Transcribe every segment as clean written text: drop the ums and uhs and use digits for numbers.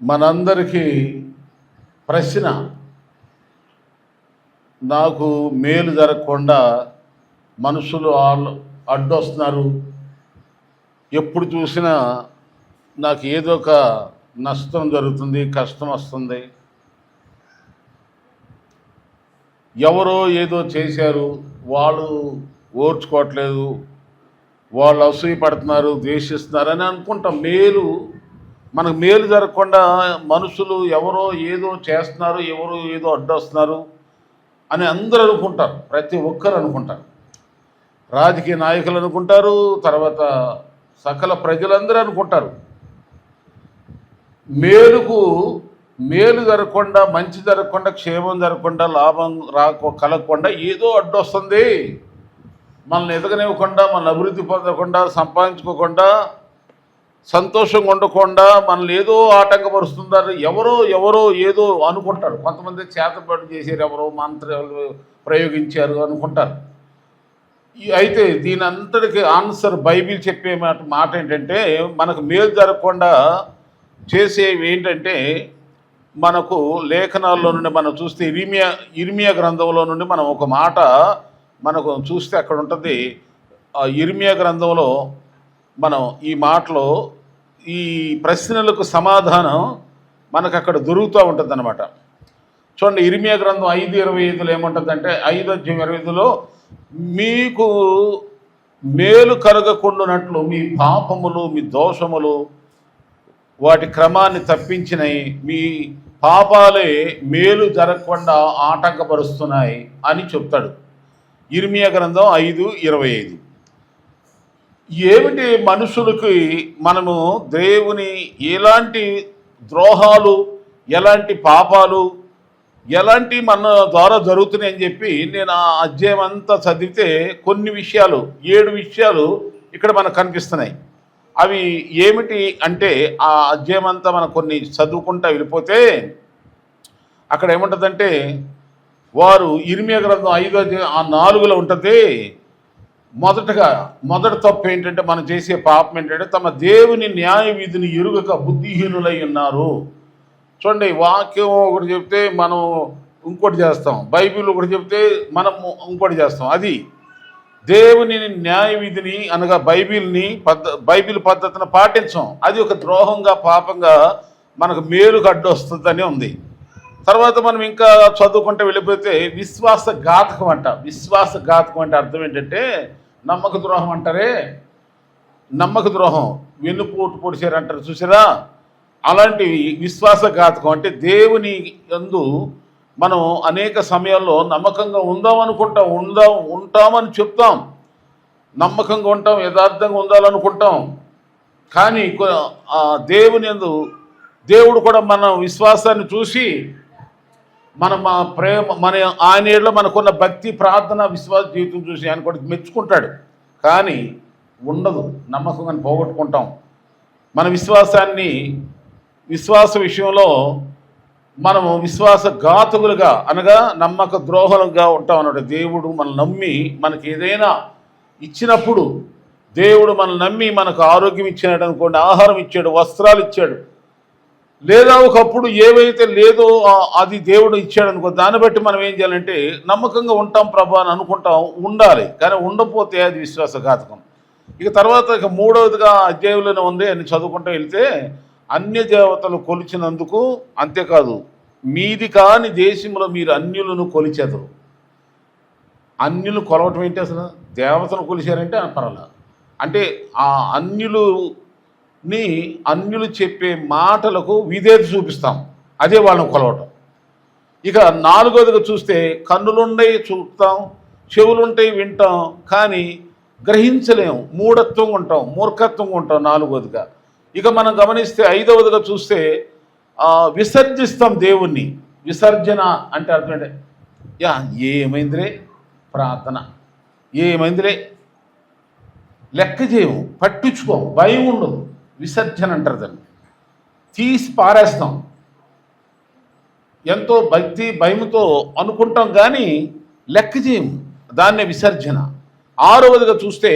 మనందరికీ ప్రశ్న, నాకు మేలు జరగకుండా మనుషులు అడ్డొస్తున్నారు, ఎప్పుడు చూసినా నాకు ఏదో ఒక నష్టం జరుగుతుంది, కష్టం వస్తుంది, ఎవరో ఏదో చేశారు, వాళ్ళు ఓర్చుకోవట్లేదు, వాళ్ళు అసూయ పడుతున్నారు, ద్వేషిస్తున్నారు అని అనుకుంటాం. మనకు మేలు జరగకుండా మనుషులు ఎవరో ఏదో చేస్తున్నారు, ఎవరో ఏదో అడ్డొస్తున్నారు అని అందరూ అనుకుంటారు. ప్రతి ఒక్కరు అనుకుంటారు. రాజకీయ నాయకులు అనుకుంటారు, తర్వాత సకల ప్రజలందరూ అనుకుంటారు. మేలు జరగకుండా, మంచి జరగకుండా, క్షేమం జరగకుండా, లాభం కలగకుండా ఏదో అడ్డొస్తుంది, మనల్ని ఎదగనివ్వకుండా, మనల్ని అభివృద్ధి పొందకుండా, సంపాదించుకోకుండా, సంతోషంగా ఉండకుండా మనల్ని ఏదో ఆటంకపరుస్తున్నారు. ఎవరో ఏదో అనుకుంటారు. కొంతమంది చేతపాటు చేశారు, ఎవరో మంత్రాలు ప్రయోగించారు అనుకుంటారు. అయితే దీని అంతటికి ఆన్సర్ బైబిల్ చెప్పే మాట ఏంటంటే, మనకు మేలు జరగకుండా చేసేవి ఏంటంటే, మనకు లేఖనాల్లో నుండి మనం చూస్తే ఇర్మియా గ్రంథంలో నుండి మనం ఒక మాట మనకు చూస్తే అక్కడ ఉంటుంది. ఇర్మియా గ్రంథంలో మనం ఈ మాటలో ఈ ప్రశ్నలకు సమాధానం మనకు అక్కడ దొరుకుతూ ఉంటుంది అన్నమాట. చూడండి, ఇర్మియా గ్రంథం 5:25లో ఏముంటుందంటే, 5:25లో మీకు మేలు కలగకుండానట్లు మీ పాపములు, మీ దోషములు వాటి క్రమాన్ని తప్పించినాయి, మీ పాపాలే మేలు జరగకుండా ఆటంకపరుస్తున్నాయి అని చెప్తాడు. ఇర్మియా గ్రంథం 5:25. ఏమిటి మనుషులకి మనము దేవుని ఎలాంటి ద్రోహాలు, ఎలాంటి పాపాలు, ఎలాంటి మన ద్వారా జరుగుతున్నాయని చెప్పి నేను ఆ అధ్యాయం అంతా చదివితే కొన్ని విషయాలు, 7 విషయాలు ఇక్కడ మనకు కనిపిస్తున్నాయి. అవి ఏమిటి అంటే, ఆ అధ్యాయం అంతా మనం కొన్ని చదువుకుంటా వెళ్ళిపోతే అక్కడ ఏముంటుందంటే, వారు ఇర్మియా గ్రంథం 5:4లో ఉంటుంది. మొదటి తప్పు ఏంటంటే, మనం చేసే పాపం ఏంటంటే, తమ దేవుని న్యాయ విధిని ఎరుగక బుద్ధిహీనులై ఉన్నారు. చూడండి, వాక్యం ఒకటి చెప్తే మనం ఇంకోటి చేస్తాం, బైబిల్ ఒకటి చెప్తే మనం ఇంకోటి చేస్తాం. అది దేవుని న్యాయ విధిని అనగా బైబిల్ పద్ధతిని పాటించం. అది ఒక ద్రోహంగా, పాపంగా మనకు మేలుకు అడ్డొస్తుందని ఉంది. తర్వాత మనం ఇంకా చదువుకుంటూ వెళ్ళిపోతే విశ్వాసఘాతకం అంట. విశ్వాసఘాతకం అంటే అర్థం ఏంటంటే, నమ్మక ద్రోహం అంటారే, నమ్మక ద్రోహం, వెన్నుపోటు పొడిచారు అంటారు చూసారా, అలాంటి విశ్వాసఘాతకం. అంటే దేవుని యందు మనం అనేక సమయాల్లో నమ్మకంగా ఉంటామని చెప్తాం, నమ్మకంగా ఉంటాం, యథార్థంగా ఉండాలనుకుంటాం. కానీ దేవుని యందు దేవుడు కూడా మన విశ్వాసాన్ని చూసి మన ఆయన ఏళ్ళలో మనకున్న భక్తి, ప్రార్థన, విశ్వాస జీవితం చూసి ఆయన కూడా మెచ్చుకుంటాడు. కానీ ఉండదు, నమ్మకంగా పోగొట్టుకుంటాం. మన విశ్వాస విషయంలో మనము విశ్వాసఘాతకులుగా అనగా నమ్మక ద్రోహులుగా ఉంటాం అన్నట్టు. దేవుడు మనల్ని నమ్మి మనకి ఏదైనా ఇచ్చినప్పుడు, దేవుడు మనల్ని నమ్మి మనకు ఆరోగ్యం ఇచ్చాడు అనుకోండి, ఆహారం ఇచ్చాడు, వస్త్రాలు ఇచ్చాడు, లేదా ఒకప్పుడు ఏవైతే లేదో అది దేవుడు ఇచ్చాడు అనుకో, దాన్ని బట్టి మనం ఏం చేయాలంటే నమ్మకంగా ఉంటాం ప్రభు అని అనుకుంటాం, ఉండాలి. కానీ ఉండకపోతే అది విశ్వాసఘాతకం. తర్వాత మూడవదిగా అధ్యాయంలోనే ఉంది అని చదువుకుంటూ వెళ్తే, అన్య దేవతలు కొలిచినందుకు, అంతేకాదు మీది కాని దేశంలో మీరు అన్యులను కొలిచెదరు. అన్యులు కొలవటం ఏంటి? అసలు దేవతను కొలిచారంటే పర్వాలేదు. అంటే ఆ అన్యులు చెప్పే మాటలకు విధేయత చూపిస్తాం, అదే వాళ్ళని కొలవటం. ఇక 4వదిగా చూస్తే, కన్నులుండై చూస్తాం, చెవులుంటాయి వింటాం, కానీ గ్రహించలేము, మూఢత్వంగా ఉంటాం, మూర్ఖత్వంగా ఉంటాం 4వదిగా. ఇక మనం గమనిస్తే 5వదిగా చూస్తే, విసర్జిస్తాం దేవుణ్ణి. విసర్జన అంటే అర్థం అంటే, ఏమైందిరే ప్రార్థన, ఏమైందిరే లెక్క చేయము, పట్టించుకోము, భయం ఉండదు. విసర్జన అంటారు దాన్ని. తీసి పారేస్తాం, ఎంతో భక్తి భయంతో అనుకుంటాం కానీ లెక్క చేయము, దాన్నే విసర్జన. 6వదిగా చూస్తే,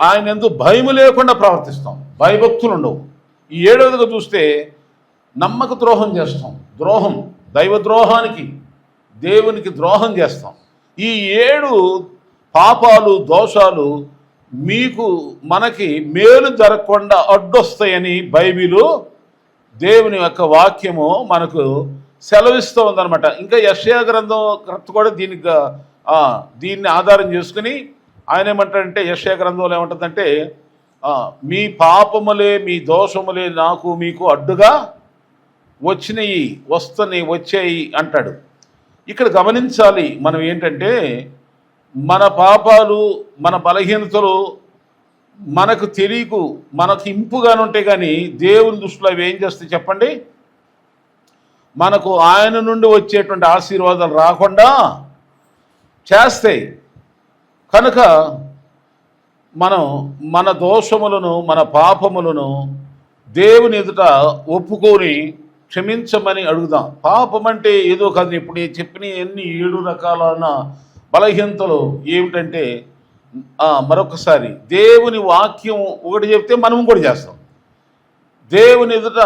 ఆయన యందు భయము లేకుండా ప్రవర్తిస్తాం, భయభక్తులు ఉండవు. ఈ 7వదిగా చూస్తే, నమ్మక ద్రోహం చేస్తాం, ద్రోహం, దైవ ద్రోహానికి, దేవునికి ద్రోహం చేస్తాం. ఈ 7 పాపాలు, దోషాలు మీకు మనకి మేలు జరగకుండా అడ్డొస్తాయని బైబిలు, దేవుని యొక్క వాక్యము మనకు సెలవిస్తూ ఉందన్నమాట. ఇంకా యెషయా గ్రంథం కర్త కూడా దీన్ని ఆధారం చేసుకుని ఆయన ఏమంటాడంటే, యెషయా గ్రంథంలో ఏమంటుందంటే, మీ పాపములే, మీ దోషములే నాకు మీకు అడ్డుగా వచ్చినాయి, వచ్చాయి అంటాడు. ఇక్కడ గమనించాలి మనం ఏంటంటే, మన పాపాలు, మన బలహీనతలు మనకు తెలియకు, మనకు ఇంపుగానే ఉంటాయి, కానీ దేవుని దృష్టిలో అవి ఏం చేస్తాయి చెప్పండి? మనకు ఆయన నుండి వచ్చేటువంటి ఆశీర్వాదాలు రాకుండా చేస్తాయి. కనుక మనం మన దోషములను, మన పాపములను దేవుని ఎదుట ఒప్పుకొని క్షమించమని అడుగుదాం. పాపం అంటే ఏదో కాదు, ఇప్పుడు చెప్పిన ఎన్ని 7 రకాలైన బలహీనతలు ఏమిటంటే, మరొకసారి దేవుని వాక్యం ఒకటి చెప్తే మనం కూడా చేస్తాం. దేవుని ఎదుట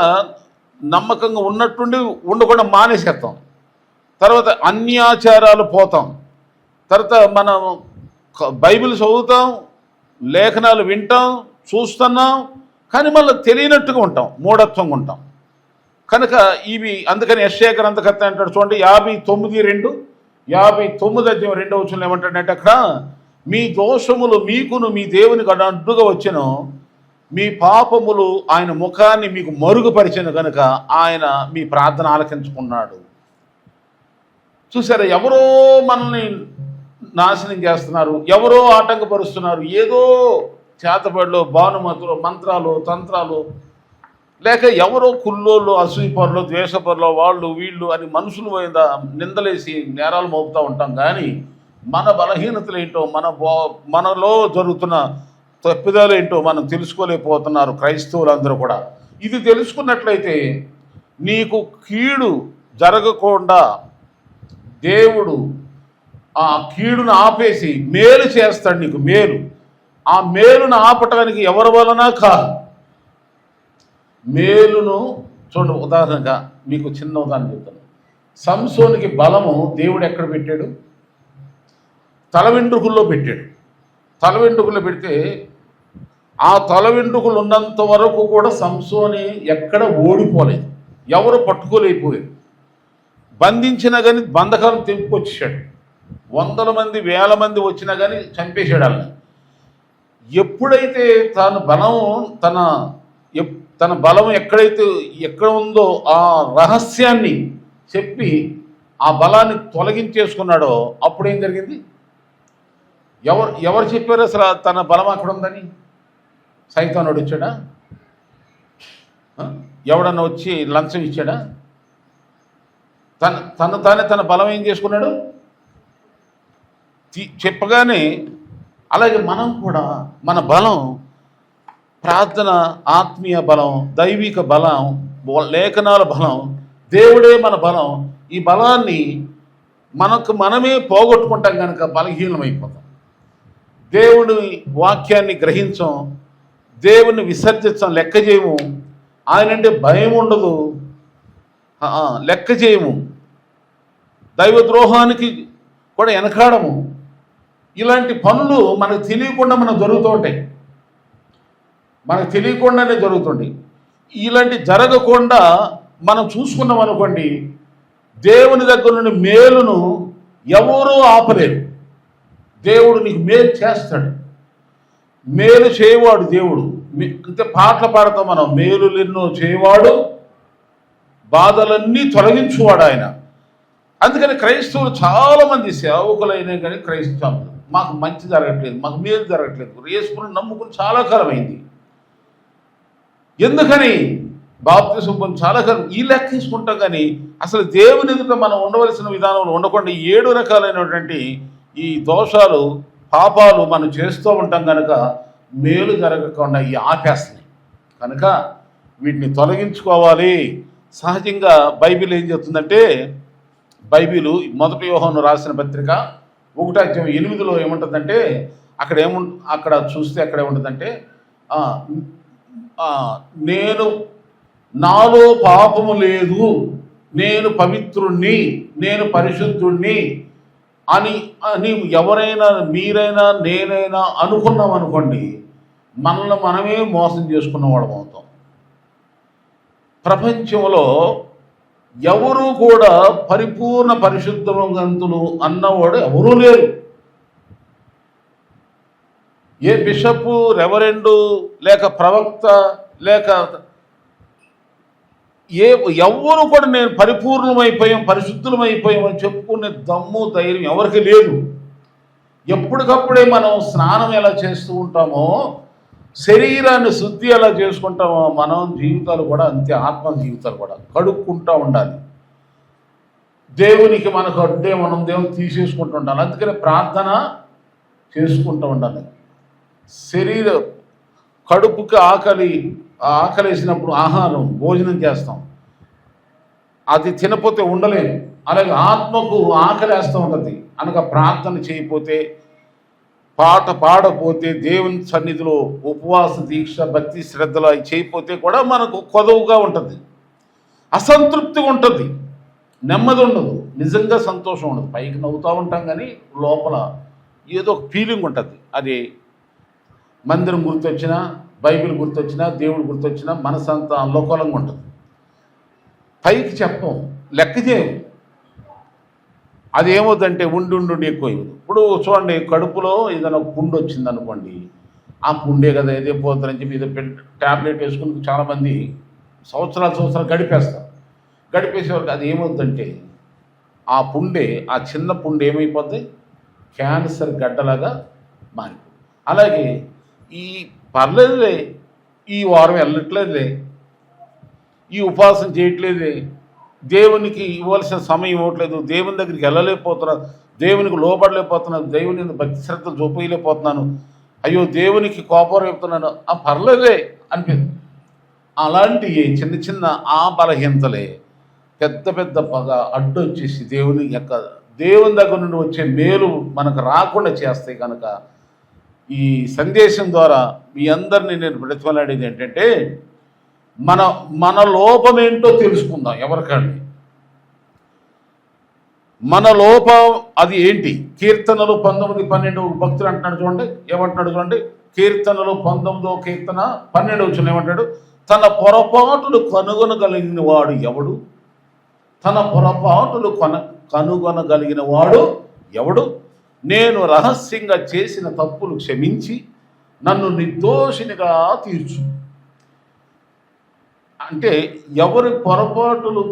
నమ్మకంగా ఉన్నట్టుండి ఉండకుండా మానేసేస్తాం. తర్వాత అన్యాచారాలు పోతాం. తర్వాత మనం బైబిల్ చదువుతాం, లేఖనాలు వింటాం, చూస్తున్నాం, కానీ మళ్ళీ తెలియనట్టుగా ఉంటాం, మూఢత్వంగా ఉంటాం. కనుక ఇవి అందుకని యెషయా గ్రంథకర్త అంటాడు చూడండి, 59:2, 59 అధ్యాయం 2వ వచనంలో ఏమంటాడంటే, అక్కడ మీ దోషములు మీకును మీ దేవునికి అడ్డుగా వచ్చెను, మీ పాపములు ఆయన ముఖాన్ని మీకు మరుగుపరిచెను కనుక ఆయన మీ ప్రార్థన ఆలకించుకున్నాడు. చూసారా, ఎవరో మనల్ని నాశనం చేస్తున్నారు, ఎవరో ఆటంకపరుస్తున్నారు, ఏదో చేతబడిలో భానుమతులు, మంత్రాలు, తంత్రాలు, లేక ఎవరో కుల్లోళ్ళు, అసూయపరులు, ద్వేషపరులు, వాళ్ళు వీళ్ళు అని మనుషులు నిందలేసి నేరాలు మోపుతూ ఉంటాం. కానీ మన బలహీనతలు ఏంటో, మనలో జరుగుతున్న తప్పిదాలు ఏంటో మనం తెలుసుకోలేకపోతున్నారు క్రైస్తవులందరూ కూడా. ఇది తెలుసుకున్నట్లయితే నీకు కీడు జరగకుండా దేవుడు ఆ కీడును ఆపేసి మేలు చేస్తాడు, నీకు మేలు. ఆ మేలును ఆపటానికి ఎవరి వలన కాదు, మేలును చూడండి. ఉదాహరణగా మీకు చిన్న ఉదాహరణ చెప్తాను. సంసోనికి బలము దేవుడు ఎక్కడ పెట్టాడు? తల వెంట్రుకల్లో పెట్టాడు. తల వెంట్రుకల్లో పెడితే ఆ తల వెంట్రుకలు ఉన్నంత వరకు కూడా సంసోని ఎక్కడ ఓడిపోలేదు, ఎవరు పట్టుకోలేకపోయారు. బంధించినా కానీ బంధకాలను తెంపుకొచ్చాడు. 100 మంది 1000 మంది వచ్చినా కానీ చంపేశాడు వాళ్ళని. ఎప్పుడైతే తన బలం ఎక్కడ ఉందో ఆ రహస్యాన్ని చెప్పి ఆ బలాన్ని తొలగించేసుకున్నాడో అప్పుడేం జరిగింది? ఎవరు చెప్పారు అసలు తన బలం అక్కడ ఉందని? సైతానుడు వచ్చాడా? ఎవడన్నా వచ్చి లంచం ఇచ్చాడా? తన బలం ఏం చేసుకున్నాడు చెప్పగానే. అలాగే మనం కూడా మన బలం, ప్రార్థన, ఆత్మీయ బలం, దైవిక బలం, లేఖనాల బలం, దేవుడే మన బలం. ఈ బలాన్ని మనమే పోగొట్టుకుంటాం కనుక బలహీనమైపోతాం. దేవుని వాక్యాన్ని గ్రహించం, దేవుణ్ణి విసర్జించం, లెక్క చేయము. ఆయనంటే భయం ఉండదు, లెక్క చేయము. దైవ ద్రోహానికి కూడా వెనకాడము. ఇలాంటి పనులు మనకు తెలియకుండా జరుగుతూ ఉంటాయి, మనకు తెలియకుండానే జరుగుతుంది. ఇలాంటి జరగకుండా మనం చూసుకున్నాం అనుకోండి, దేవుని దగ్గర నుండి మేలును ఎవరూ ఆపలేరు. దేవుడు నీకు మేలు చేస్తాడు. మేలు చేయవాడు దేవుడు. అంటే పాటలు పాడతాం మనం, మేలులెన్నో చేయవాడు, బాధలన్నీ తొలగించువాడు ఆయన. అందుకని క్రైస్తవులు చాలామంది సేవకులైనా కానీ క్రైస్తవులు మాకు మంచి జరగట్లేదు, మాకు మేలు జరగట్లేదు, యేసుని నమ్ముకుని చాలా కాలమైంది. ఎందుకని? బాప్తిసం పొంది చాలా కాలం ఈ లెక్క తీసుకుంటాం. కానీ అసలు దేవుని ఎదుట మనం ఉండవలసిన విధానంలో ఉండకుండా 7 రకాలైనటువంటి ఈ దోషాలు, పాపాలు మనం చేస్తూ ఉంటాం కనుక మేలు జరగకుండా ఈ ఆపేస్తున్నాయి. కనుక వీటిని తొలగించుకోవాలి. సహజంగా బైబిల్ ఏం చెప్తుందంటే, బైబిలు 1 యోహాను రాసిన పత్రిక 1:8 ఏముంటుందంటే, అక్కడ చూస్తే అక్కడ ఏముంటుందంటే, నేను నాలో పాపము లేదు, నేను పవిత్రుణ్ణి, నేను పరిశుద్ధుణ్ణి అని అని ఎవరైనా, మీరైనా, నేనైనా అనుకున్నాం అనుకోండి, మనల్ని మనమే మోసం చేసుకున్న వాళ్ళం అవుతాం. ప్రపంచంలో ఎవరు కూడా పరిపూర్ణ పరిశుద్ధవంతులు అన్నవాడు ఎవరూ లేరు. ఏ బిషపు, రెవరెండు, లేక ప్రవక్త, లేక ఎవ్వరు కూడా నేను పరిపూర్ణమైపోయాం, పరిశుద్ధులమైపోయాం అని చెప్పుకునే దమ్ము, ధైర్యం ఎవరికి లేదు. ఎప్పటికప్పుడే మనం స్నానం ఎలా చేస్తూ ఉంటామో, శరీరాన్ని శుద్ధి ఎలా చేసుకుంటామో, మనం జీవితాలు కూడా అంతే, ఆత్మ జీవితాలు కూడా కడుక్కుంటూ ఉండాలి. దేవునికి మనకు అడ్డే మనం దేవుని తీసేసుకుంటూ ఉండాలి. అందుకని ప్రార్థన చేసుకుంటూ ఉండాలి. శరీర కడుపుకి ఆకలేసినప్పుడు ఆహారం, భోజనం చేస్తాం, అది తినపోతే ఉండలేము. అలాగే ఆత్మకు ఆకలేస్తూ ఉంటుంది. అనగా ప్రార్థన చేయకపోతే, పాట పాడపోతే, దేవుని సన్నిధిలో ఉపవాస దీక్ష, భక్తి శ్రద్ధలు అవి చేయకపోతే కూడా మనకు కొదవుగా ఉంటుంది, అసంతృప్తిగా ఉంటుంది, నెమ్మది ఉండదు, నిజంగా సంతోషం ఉండదు. పైకి నవ్వుతూ ఉంటాం కానీ లోపల ఏదో ఒక ఫీలింగ్ ఉంటుంది. అది మందిరం గుర్తొచ్చినా, బైబిల్ గుర్తొచ్చినా, దేవుడు గుర్తొచ్చినా మనసంతా అల్లోకలంగా ఉంటుంది. పైకి చెప్పం, లెక్క చేయం. అది ఏమవుతుందంటే ఉండి ఎక్కువ ఇవ్వదు. ఇప్పుడు చూడండి, కడుపులో ఏదైనా పుండు వచ్చింది అనుకోండి, ఆ పుండే కదా ఏదే పోతుందని చెప్పి ఏదో ట్యాబ్లెట్ వేసుకుని చాలామంది సంవత్సరాలు గడిపేసేవారికి అది ఏమవుతుందంటే ఆ పుండే, ఆ చిన్న పుండు ఏమైపోద్ది, క్యాన్సర్ గడ్డలాగా మారిపోతుంది. అలాగే ఈ పర్లేదులే, ఈ వారం వెళ్ళట్లేదులే, ఈ ఉపవాసం చేయట్లేదే, దేవునికి ఇవ్వాల్సిన సమయం ఇవ్వట్లేదు, దేవుని దగ్గరికి వెళ్ళలేకపోతున్నాను, దేవునికి లోబడలేకపోతున్నాను, దేవుని భక్తి శ్రద్ధలు చూపలేకపోతున్నాను, అయ్యో దేవునికి కోపం రేపుతున్నాను, పర్లేదులే అనిపిస్తుంది. అలాంటి చిన్న చిన్న ఆ బలహీనతలే పెద్ద పెద్ద పగ అడ్డొచ్చేసి దేవుని దగ్గర నుండి వచ్చే మేలు మనకు రాకుండా చేస్తాయి. కనుక ఈ సందేశం ద్వారా మీ అందరినీ నేను బ్రతిమలాడేది ఏంటంటే, మన లోపమేంటో తెలుసుకుందాం. ఎవరికండి మన లోపం అది ఏంటి? కీర్తనలు 19:12 భక్తులు అంటున్నాడు చూడండి, ఏమంటున్నాడు చూడండి. కీర్తనలు 19వ కీర్తన 12 ఏమంటాడు? తన పొరపాటులు కనుగొనగలిగిన వాడు ఎవడు? తన పొరపాటులు కనుగొనగలిగిన వాడు ఎవడు? నేను రహస్యంగా చేసిన తప్పులు క్షమించి నన్ను నిర్దోషినిగా తీర్చు. అంటే ఎవరి పొరపాటులు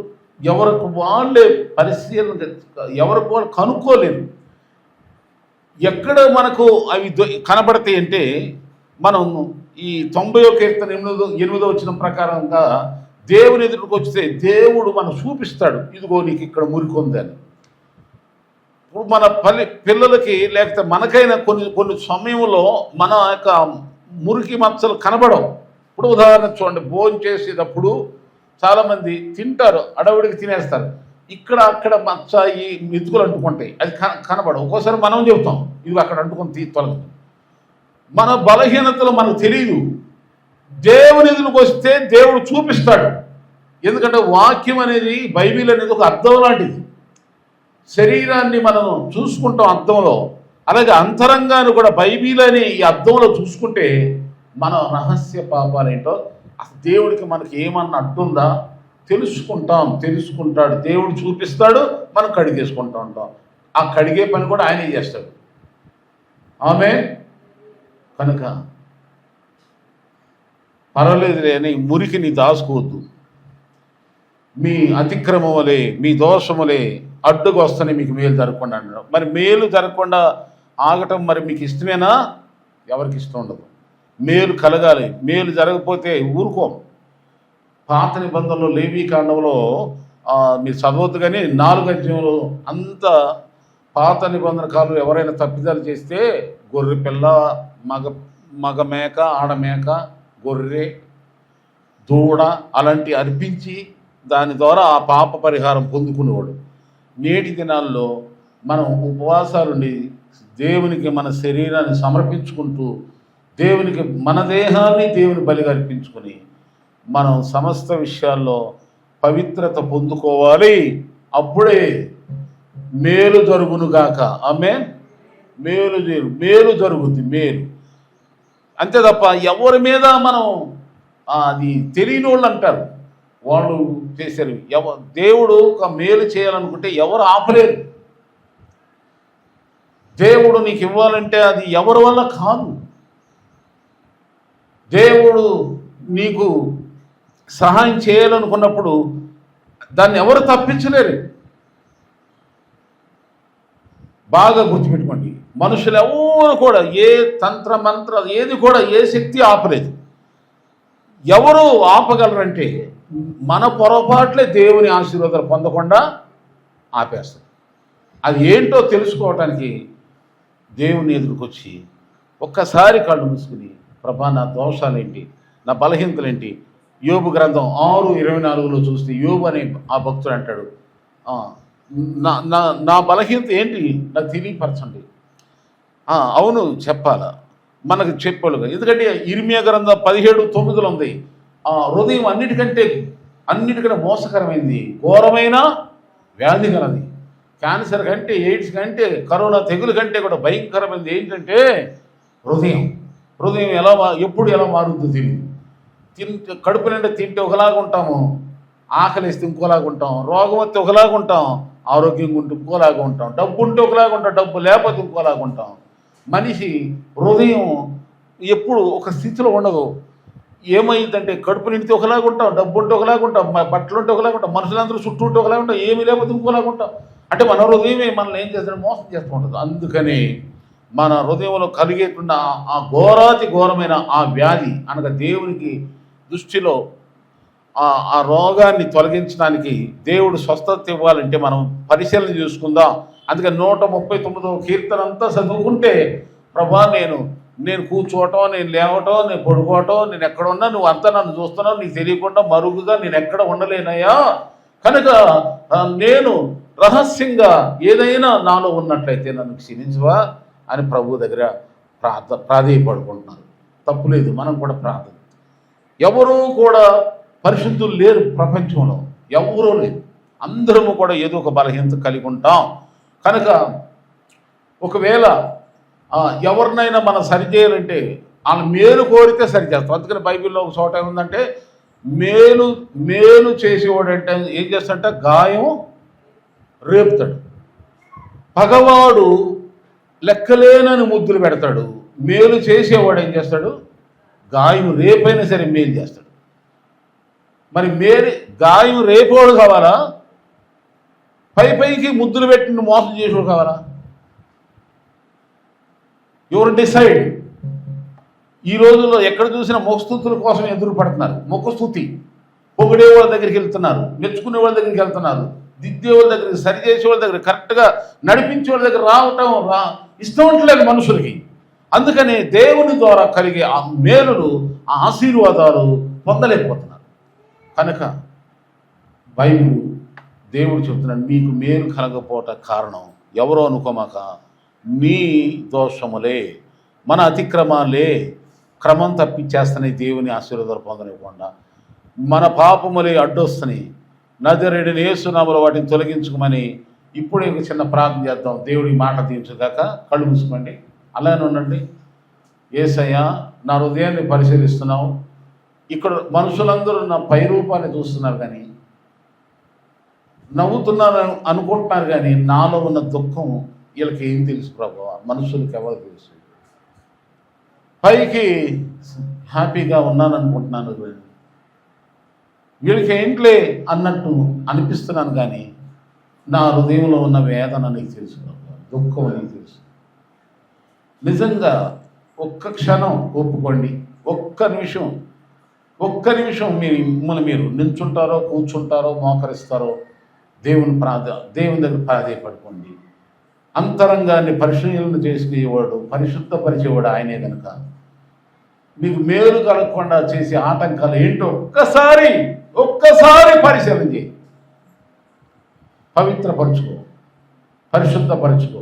ఎవరికి వాళ్ళే పరిశీలన, ఎవరికి వాళ్ళు కనుక్కోలేరు. ఎక్కడ మనకు అవి కనబడతాయి అంటే, మనం ఈ 90వ కీర్తన 8వ వచనం ప్రకారంగా దేవుని ఎదుటికి వస్తే దేవుడు మనకు చూపిస్తాడు, ఇదిగో నీకు ఇక్కడ మురికి ఉందని. ఇప్పుడు మన పిల్లలకి లేకపోతే మనకైనా కొన్ని సమయంలో మన యొక్క మురికి మచ్చలు కనబడవు. ఇప్పుడు ఉదాహరణ చూడండి, భోజనం చేసేటప్పుడు చాలామంది తింటారు, అడవుడికి తినేస్తారు, ఇక్కడ అక్కడ మచ్చ ఈ మెతుకులు అంటుకుంటాయి, అది కనబడవు. ఒక్కోసారి మనం చెబుతాం, ఇవి అక్కడ అంటుకొని తొలగి. మన బలహీనతలు మనకు తెలియదు. దేవుని ఎదురుకు వస్తే దేవుడు చూపిస్తాడు. ఎందుకంటే వాక్యం అనేది, బైబిల్ అనేది ఒక అద్దం లాంటిది. శరీరాన్ని మనం చూసుకుంటాం అద్దంలో, అలాగే అంతరంగాన్ని కూడా బైబిల్ అనే ఈ అద్దంలో చూసుకుంటే మన రహస్య పాపాలేంటో, అసలు దేవుడికి మనకి ఏమన్నా అడ్డుందా తెలుసుకుంటాడు. దేవుడు చూపిస్తాడు, మనం కడిగేసుకుంటూ ఉంటాం. ఆ కడిగే పని కూడా ఆయనే చేస్తాడు. ఆమె కనుక పర్వాలేదులే అని మురికిని దాచుకోవద్దు. మీ అతిక్రమములే, మీ దోషములే అడ్డుకు వస్తేనే మీకు మేలు జరగకుండా అంటాడు. మరి మేలు జరగకుండా ఆగటం మరి మీకు ఇష్టమేనా? ఎవరికి ఇష్టం ఉండదు. మేలు కలగాలి. మేలు జరగకపోతే ఊరుకోం. పాత నిబంధనలో లేవీ కాండంలో మీరు చదవద్దు కానీ 4వ అధ్యాయంలో అంత పాత నిబంధన కాలంలో ఎవరైనా తప్పిదాలు చేస్తే గొర్రె పిల్ల, మగ మేక, ఆడ మేక, గొర్రె, దూడ అలాంటి అర్పించి దాని ద్వారా ఆ పాప పరిహారం పొందుకునేవాడు. నేటి దినాల్లో మనం ఉపవాసాలుండి దేవునికి మన శరీరాన్ని సమర్పించుకుంటూ, దేవునికి మన దేహాన్ని దేవుని బలిగా అర్పించుకొని మనం సమస్త విషయాల్లో పవిత్రత పొందుకోవాలి. అప్పుడే మేలు జరుగునుగాక. ఆమేన్. మేలు జరుగుద్ది, మేలు. అంతే తప్ప ఎవరి మీద మనం అది తెలియని వాళ్ళు అంటారు, వాళ్ళు చేశారు. దేవుడు ఒక మేలు చేయాలనుకుంటే ఎవరు ఆపలేరు. దేవుడు నీకు ఇవ్వాలంటే అది ఎవరి వల్ల కాదు. దేవుడు నీకు సహాయం చేయాలనుకున్నప్పుడు దాన్ని ఎవరు తప్పించలేరు. బాగా గుర్తుపెట్టుకోండి, మనుషులు ఎవరు కూడా ఏ తంత్ర మంత్ర ఏది కూడా ఏ శక్తి ఆపలేదు. ఎవరు ఆపగలరంటే మన పొరపాట్లే దేవుని ఆశీర్వాదాలు పొందకుండా ఆపేస్తారు. అది ఏంటో తెలుసుకోవటానికి దేవుని ఎదురుకొచ్చి ఒక్కసారి కళ్ళు మూసుకుని, ప్రభా నా దోషాలేంటి, నా బలహీనతలేంటి. యోబు గ్రంథం 6:24 చూస్తే యోబు అనే ఆ భక్తుడు అంటాడు, నా బలహీనత ఏంటి నాకు తెలియపరచండి. అవును చెప్పాలా, మనకు చెప్పాడుగా. ఎందుకంటే ఇర్మియా గ్రంథం 17:9 ఉంది, హృదయం అన్నిటికంటే మోసకరమైంది, ఘోరమైన వ్యాధి గలది. క్యాన్సర్ కంటే, ఎయిడ్స్ కంటే, కరోనా తెగులు కంటే కూడా భయంకరమైనది ఏంటంటే హృదయం. ఎప్పుడు ఎలా మారుద్దో తెలియదు. కడుపు నిండా తింటే ఒకలాగా ఉంటాము, ఆకలిస్తే ఇంకోలాగా ఉంటాం, రోగం వస్తే ఒకలాగా ఉంటాం, ఆరోగ్యంగా ఉంటే ఇంకోలాగా ఉంటాం, డబ్బు ఉంటే ఒకలాగా ఉంటాం, డబ్బు లేకపోతే ఇంకోలాగా ఉంటాం. మనిషి హృదయం ఎప్పుడు ఒక స్థితిలో ఉండదు. ఏమైందంటే కడుపు నిండితే ఒకలాగా ఉంటాం, డబ్బు ఉంటే ఒకలాగా ఉంటాం, బట్టలు ఉంటే ఒకలాగా ఉంటాం, మనుషులందరూ చుట్టూ ఉంటే ఒకలాగా ఉంటాం, ఏమీ లేకపోతే ఇంకోలాగా ఉంటాం. అంటే మన హృదయమే మనల్ని ఏం చేస్తాడు, మోసం చేస్తూ ఉంటుంది. అందుకని మన హృదయంలో కలిగేటున్న ఆ ఘోరాతి ఘోరమైన ఆ వ్యాధి అనగా దేవునికి దృష్టిలో ఆ రోగాన్ని తొలగించడానికి దేవుడు స్వస్థత ఇవ్వాలంటే మనం పరిశీలన చేసుకుందాం. అందుకని 139వ కీర్తన అంతా చదువుకుంటే, ప్రభా నేను కూర్చోవటం, నేను లేవటం, నేను పడుకోవటం, నేను ఎక్కడ ఉన్నా నువ్వు అంతా నన్ను చూస్తున్నావు, నీకు తెలియకుండా మరుగుగా నేను ఎక్కడ ఉండలేనయ్యా, కనుక నేను రహస్యంగా ఏదైనా నాలో ఉన్నట్లయితే నన్ను క్షమించవా అని ప్రభు దగ్గర ప్రాధేయపడుకుంటున్నారు. తప్పులేదు, మనం కూడా ప్రార్థన. ఎవరూ కూడా పరిశుద్ధులు లేరు ప్రపంచంలో, ఎవరూ లేరు. అందరము కూడా ఏదో ఒక బలహీనత కలిగి ఉంటాం. కనుక ఒకవేళ ఎవరినైనా మనం సరిచేయాలంటే వాళ్ళ మేలు కోరితే సరిచేస్తాం. అందుకని బైబిల్లో ఒక చోట ఏముందంటే, మేలు చేసేవాడంటే ఏం చేస్తాడంటే గాయం రేపుతాడు. పగవాడు లెక్కలేనని ముద్దులు పెడతాడు. మేలు చేసేవాడు ఏం చేస్తాడు, గాయం రేపైనా సరే మేలు చేస్తాడు. మరి గాయం రేపేవాడు కావాలా, పైకి ముద్దులు పెట్టి మోసం చేసేవాడు కావాలా? ఎవరు డిసైడ్? ఈ రోజుల్లో ఎక్కడ చూసినా ముఖస్తుతుల కోసం ఎదురు పడుతున్నారు. ముఖస్తుతి పొగిడే వాళ్ళ దగ్గరికి వెళ్తున్నారు, మెచ్చుకునే వాళ్ళ దగ్గరికి వెళ్తున్నారు, దిద్దే వాళ్ళ దగ్గరికి, సరి చేసే వాళ్ళ దగ్గర, కరెక్ట్గా నడిపించే వాళ్ళ దగ్గర రావటం ఇష్టం ఉండలేదు మనుషులకి. అందుకని దేవుని ద్వారా కలిగే ఆ మేలులు, ఆ ఆశీర్వాదాలు పొందలేకపోతున్నారు. కనుక బైబిల్ దేవుడు చెబుతున్నాడు, మీకు మేలు కలగపోవట కారణం ఎవరో అనుకోమాక నీ దోషములే, మన అతిక్రమాలే క్రమం తప్పించేస్తున్నాయి. దేవుని ఆశీర్వాదాలు పొందలేకుండా మన పాపములే అడ్డొస్తున్నాయి. నజరేయుడైన యేసు నామములో వాటిని తొలగించుకోమని ఇప్పుడే ఒక చిన్న ప్రార్థన చేద్దాం. దేవుడి మాట తీర్చుగాక. కళ్ళు మూసుకోండి, అలానే ఉండండి. యేసయ్యా, నా హృదయాన్ని పరిశీలిస్తున్నావు. ఇక్కడ మనుషులందరూ నా పై రూపాన్ని చూస్తున్నారు, కానీ నవ్వుతున్నారు అనుకుంటున్నారు, కానీ నాలో ఉన్న దుఃఖం వీళ్ళకి ఏం తెలుసు ప్రభువా, మనుషులకి ఎవరు తెలుసు? పైకి హ్యాపీగా ఉన్నాను అనుకుంటున్నాను, వీళ్ళకి ఏంట్లే అన్నట్టు అనిపిస్తున్నాను, కానీ నా హృదయంలో ఉన్న వేదన నీకు తెలుసు ప్రభువా, దుఃఖం నీకు తెలుసు. నిజంగా ఒక్క క్షణం ఒప్పుకోండి, ఒక్క నిమిషం మిమ్మల్ని మీరు నిల్చుంటారో, కూర్చుంటారో, మోకరిస్తారో, దేవుని దగ్గర ప్రాధేయపడుకోండి. అంతరంగాన్ని పరిశీలన చేసుకునేవాడు, పరిశుద్ధపరిచేవాడు ఆయనే. కనుక నీకు మేలు కలగకుండా చేసే ఆటంకాలు ఏంటో ఒక్కసారి పరిశీలన చేయి. పవిత్రపరచుకో, పరిశుద్ధపరచుకో.